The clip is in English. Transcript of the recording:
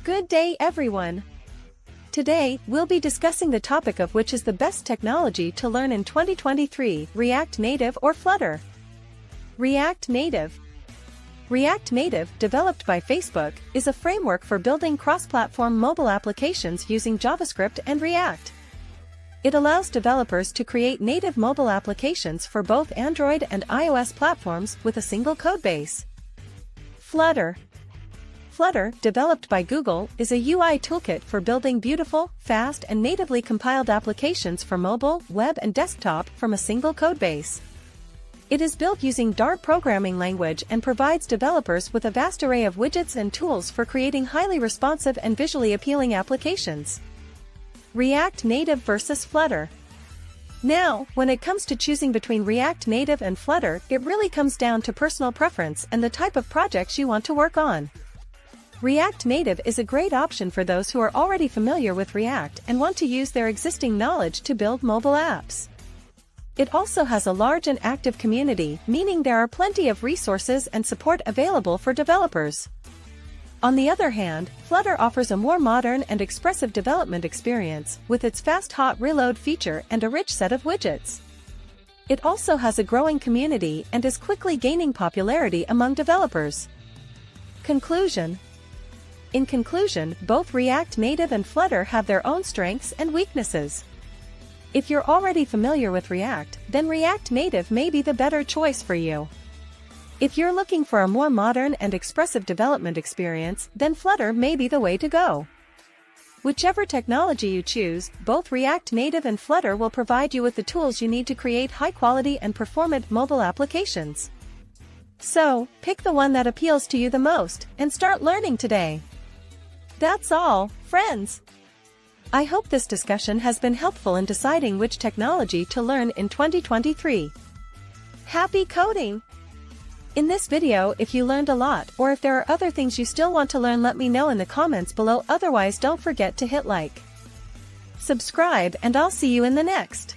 Good day everyone! Today, we'll be discussing the topic of which is the best technology to learn in 2023, React Native or Flutter. React Native. React Native, developed by Facebook, is a framework for building cross-platform mobile applications using JavaScript and React. It allows developers to create native mobile applications for both Android and iOS platforms with a single codebase. Flutter. Flutter, developed by Google, is a UI toolkit for building beautiful, fast and natively compiled applications for mobile, web and desktop from a single codebase. It is built using Dart programming language and provides developers with a vast array of widgets and tools for creating highly responsive and visually appealing applications. React Native versus Flutter. Now, when it comes to choosing between React Native and Flutter, it really comes down to personal preference and the type of projects you want to work on. React Native is a great option for those who are already familiar with React and want to use their existing knowledge to build mobile apps. It also has a large and active community, meaning there are plenty of resources and support available for developers. On the other hand, Flutter offers a more modern and expressive development experience, with its fast hot reload feature and a rich set of widgets. It also has a growing community and is quickly gaining popularity among developers. Conclusion. In conclusion, both React Native and Flutter have their own strengths and weaknesses. If you're already familiar with React, then React Native may be the better choice for you. If you're looking for a more modern and expressive development experience, then Flutter may be the way to go. Whichever technology you choose, both React Native and Flutter will provide you with the tools you need to create high-quality and performant mobile applications. So, pick the one that appeals to you the most, and start learning today. That's all, friends. I hope this discussion has been helpful in deciding which technology to learn in 2023. Happy coding! In this video, if you learned a lot or if there are other things you still want to learn, let me know in the comments below. Otherwise, don't forget to hit like, subscribe, and I'll see you in the next.